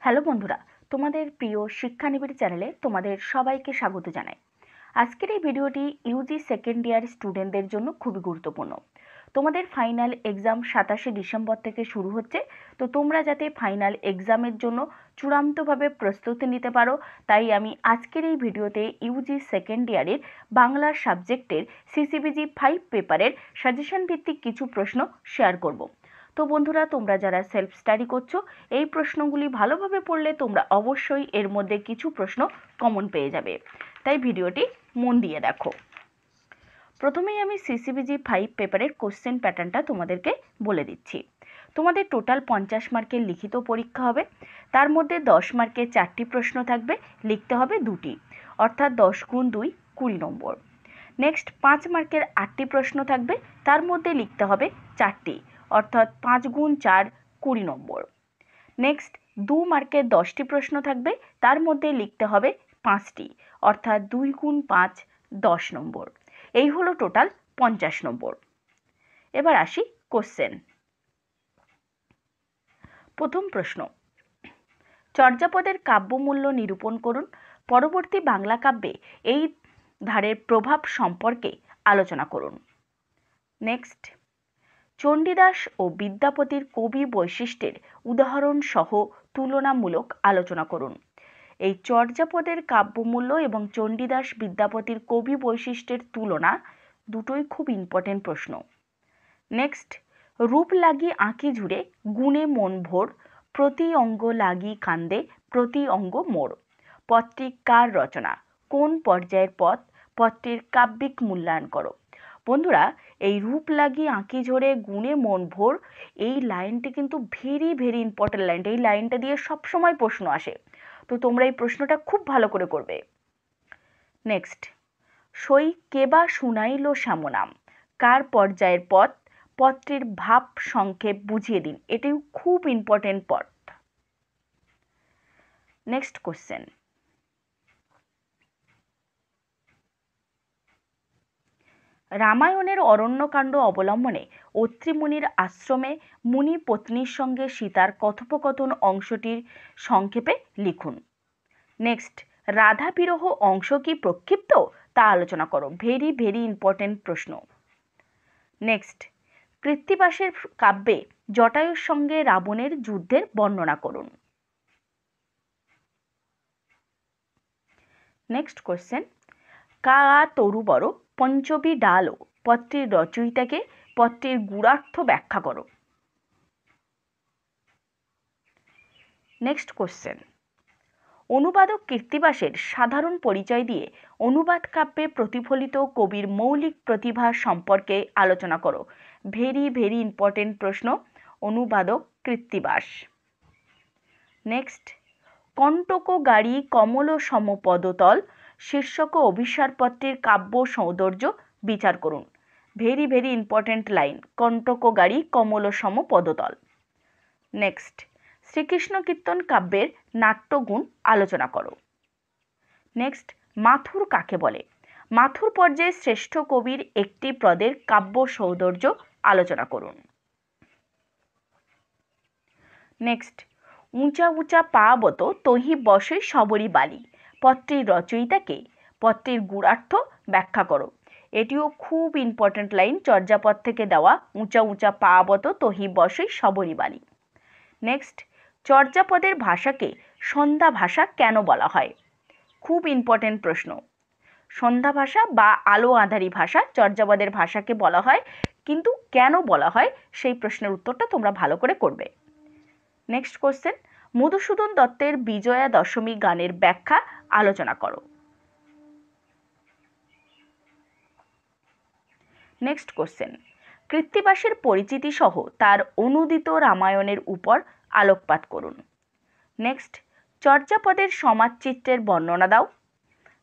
Hello বন্ধুরা, তোমাদের প্রিয় শিক্ষানিবিড় চ্যানেলে তোমাদের সবাইকে স্বাগত জানাই। আজকের এই ভিডিওটি ইউজি সেকেন্ড ইয়ার স্টুডেন্টদের জন্য খুবই গুরুত্বপূর্ণ। তোমাদের ফাইনাল এক্সাম 27শে ডিসেম্বর থেকে শুরু হচ্ছে। তো তোমরা যাতে ফাইনাল এক্সামের জন্য চূড়ান্তভাবে প্রস্তুতি নিতে পারো, তাই আমি আজকের এই ভিডিওতে ইউজি সেকেন্ড ইয়ারের বাংলা সাবজেক্টের সিসিবিজি 5 পেপারের সাজেশন ভিত্তিক কিছু প্রশ্ন শেয়ার করব। তো বন্ধুরা, তোমরা যারা সেলফ স্টাডি করছো, এই প্রশ্নগুলি ভালোভাবে পড়লে তোমরা অবশ্যই এর মধ্যে কিছু প্রশ্ন কমন পেয়ে যাবে, তাই ভিডিওটি মন দিয়ে দেখো। প্রথমেই আমি সিসিবিজি 5 পেপারের কোশ্চেন প্যাটার্নটা তোমাদেরকে বলে দিচ্ছি। তোমাদের টোটাল 50 মার্কের লিখিত পরীক্ষা হবে। তার মধ্যে 10 মার্কের 4টি প্রশ্ন থাকবে, লিখতে হবে 2টি, অর্থাৎ 10 গুণ 2 20 নম্বর। নেক্সট 5 মার্কের 8টি প্রশ্ন থাকবে, তার মধ্যে লিখতে হবে 4টি, অর্থাৎ 5 গুণ 4 20 নম্বর। নেক্সট 2 মার্কের 10টি প্রশ্ন থাকবে, তার মধ্যে লিখতে হবে 5টি, অর্থাৎ 2 গুণ 5 10 নম্বর। এই হলো টোটাল 50 নম্বর। এবার আসি কোশ্চেন। প্রথম প্রশ্ন, চর্যাপদের কাব্যমূল্য নিরূপণ করুন। পরবর্তী বাংলা কাব্যে এই ধারের প্রভাব সম্পর্কে আলোচনা করুন। নেক্সট, চণ্ডীদাস ও বিদ্যাপতির কবি বৈশিষ্ট্যের উদাহরণ সহ তুলনামূলক আলোচনা করুন। এই চর্যাপদের কাব্যমূল্য এবং চণ্ডীদাস বিদ্যাপতির কবি বৈশিষ্ট্যের তুলনা দুটোই খুব ইম্পর্টেন্ট প্রশ্ন। নেক্সট, রূপ লাগি আঁকি ঝুড়ে গুণে মন ভোর, প্রতি অঙ্গ লাগি কান্দে প্রতি অঙ্গ মোর। পদটি কার রচনা? কোন পর্যায়ের পদ? পদটির কাব্যিক মূল্যায়ন করো। বন্ধুরা, এই রূপ লাগি আঁকি ঝরে গুণে মন ভোর, এই লাইনটি কিন্তু ভেরি ইম্পর্টেন্ট লাইন। এই লাইনটা দিয়ে সবসময় প্রশ্ন আসে, তো তোমরা এই প্রশ্নটা খুব ভালো করে করবে। নেক্সট, সই কেবা শুনাইল শ্যামনাম, কার পর্যায়ের পদ? পদটির ভাব সংক্ষেপ বুঝিয়ে দিন। এটাও খুব ইম্পর্টেন্ট পদ। নেক্সট কোশ্চেন, রামায়ণের অরণ্যকাণ্ড অবলম্বনে অত্রি মুনির আশ্রমে মুনি পত্নীর সঙ্গে সীতার কথোপকথন অংশটির সংক্ষেপে লিখুন। নেক্সট, রাধা বিরহ অংশ কি প্রক্ষিপ্ত তা আলোচনা করো। ভেরি ইম্পর্টেন্ট প্রশ্ন। নেক্সট, কৃত্তিবাসের কাব্যে জটায়ুর সঙ্গে রাবণের যুদ্ধের বর্ণনা করুন। নেক্সট কোশ্চেন, কা তরু বড় পঞ্চবী ডালো, পদটির রচয়িতাকে, পদটির গূঢ়ার্থ ব্যাখ্যা করো। নেক্সট কোশ্চেন, অনুবাদক কৃত্তিবাসের সাধারণ পরিচয় দিয়ে অনুবাদ কাব্যে প্রতিফলিত কবির মৌলিক প্রতিভা সম্পর্কে আলোচনা করো। ভেরি ইম্পর্টেন্ট প্রশ্ন, অনুবাদক কৃত্তিবাস। নেক্সট, কণ্টক গাড়ি কমল সম পদতল শীর্ষক অভিসারপত্রের কাব্য সৌন্দর্য বিচার করুন। ভেরি ইম্পর্টেন্ট লাইন, কণ্টক গাড়ি কমল সম পদতল। নেক্সট, শ্রীকৃষ্ণ কীর্তন কাব্যের নাট্যগুণ আলোচনা করো। নেক্সট, মাথুর কাকে বলে? মাথুর পর্যায়ে শ্রেষ্ঠ কবির একটি পদের কাব্য সৌন্দর্য আলোচনা করুন। নেক্সট, উঁচা উঁচা পাবত তহি বসে সবরি বালি, পদটির রচয়িতাকে, পদটির গূঢ়ার্থ ব্যাখ্যা করো। এটিও খুব ইম্পর্টেন্ট লাইন, চর্যাপদ থেকে দেওয়া, উঁচা উঁচা পাবত তহি বসে সবরি বালি। নেক্সট, চর্যাপদের ভাষাকে সন্ধ্যা ভাষা কেন বলা হয়? খুব ইম্পর্টেন্ট প্রশ্ন। সন্ধ্যা ভাষা বা আলো আঁধারি ভাষা চর্যাপদের ভাষাকে বলা হয়, কিন্তু কেন বলা হয় সেই প্রশ্নের উত্তরটা তোমরা ভালো করে করবে। নেক্সট কোশ্চেন, মধুসূদন দত্তের বিজয়া দশমী গানের ব্যাখ্যা আলোচনা করো। নেক্সট কোশ্চেন, কৃত্তিবাসের পরিচিতি সহ তার অনুদিত রামায়ণের উপর আলোকপাত করুন। নেক্সট, চর্যাপদের সমাজচিত্রের বর্ণনা দাও।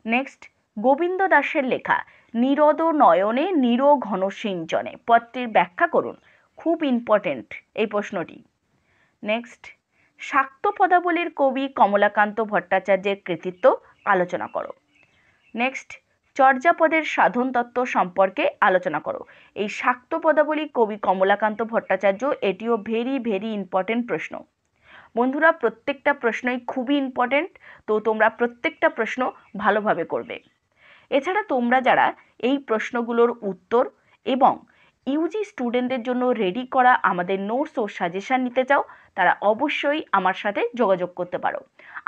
নেক্সট, গোবিন্দ দাসের লেখা নিরদ নয়নে নির ঘন সিঞ্চনে, পদটির ব্যাখ্যা করুন। খুব ইম্পর্টেন্ট এই প্রশ্নটি। নেক্সট, শাক্ত পদাবলীর কবি কমলাকান্ত ভট্টাচার্যের কৃতিত্ব আলোচনা করো। নেক্সট, চর্যাপদের সাধন তত্ত্ব সম্পর্কে আলোচনা করো। এই শাক্ত পদাবলী কবি কমলাকান্ত ভট্টাচার্য, এটিও ভেরি ইম্পর্টেন্ট প্রশ্ন। বন্ধুরা, প্রত্যেকটা প্রশ্নই খুবই ইম্পর্টেন্ট, তো তোমরা প্রত্যেকটা প্রশ্ন ভালোভাবে করবে। এছাড়া তোমরা যারা এই প্রশ্নগুলোর উত্তর এবং ইউজি স্টুডেন্টদের জন্য রেডি করা আমাদের নোটস ও সাজেশান নিতে চাও, তারা অবশ্যই আমার সাথে যোগাযোগ করতে পারো।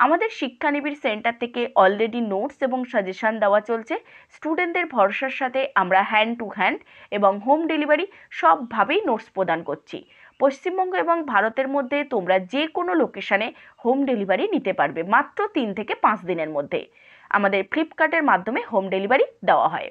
আমাদের শিক্ষানিবিড় সেন্টার থেকে অলরেডি নোটস এবং সাজেশান দেওয়া চলছে। স্টুডেন্টদের ভরসার সাথে আমরা হ্যান্ড টু হ্যান্ড এবং হোম ডেলিভারি সবভাবেই নোটস প্রদান করছি। পশ্চিমবঙ্গ এবং ভারতের মধ্যে তোমরা যে কোনো লোকেশানে হোম ডেলিভারি নিতে পারবে মাত্র 3 থেকে 5 দিনের মধ্যে। আমাদের ফ্লিপকার্টের মাধ্যমে হোম ডেলিভারি দেওয়া হয়।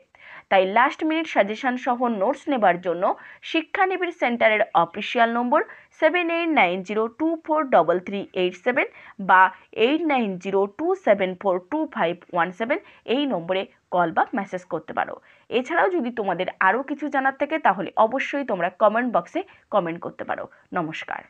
তাই লাস্ট মিনিট সাজেশন সহ নোটস নেবার জন্য শিক্ষানিবিড় সেন্টারের অফিসিয়াল নম্বর 7890243387 বা 8902742517 এই নম্বরে কল বা মেসেজ করতে পারো। এছাড়াও যদি তোমাদের আরও কিছু জানার থাকে তাহলে অবশ্যই তোমরা কমেন্ট বক্সে কমেন্ট করতে পারো। নমস্কার।